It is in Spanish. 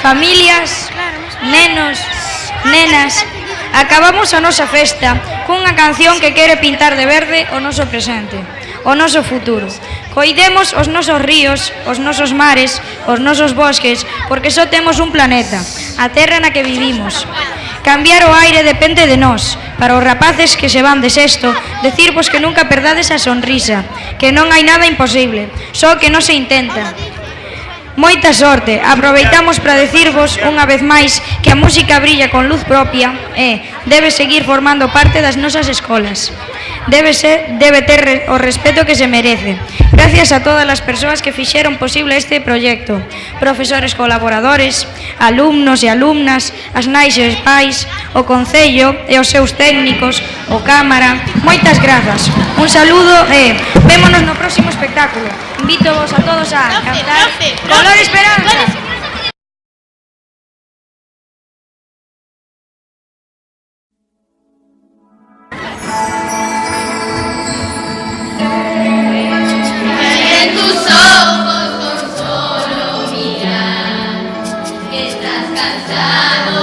familias, nenos, nenas, acabamos a nosa festa cunha canción que quere pintar de verde o noso presente, o noso futuro. Coidemos os nosos ríos, os nosos mares, os nosos bosques, porque só temos un planeta, a terra na que vivimos. Cambiar o aire depende de nós. Para os rapaces que se van de sexto, decirvos que nunca perdades a sonrisa, que non hai nada imposible, só que non se intenta. Moita sorte, aproveitamos para decirvos unha vez máis que a música brilla con luz propia e debe seguir formando parte das nosas escolas. Debe ter o respeto que se merece. Gracias a todas as persoas que fixeron posible este proxecto, profesores colaboradores, alumnos e alumnas, as nais e os pais, o Concello e os seus técnicos, o Cámara. Moitas grazas. Un saludo e vémonos no próximo espectáculo. Invítovos a todos a cantar Color Esperanza. Estás cansado.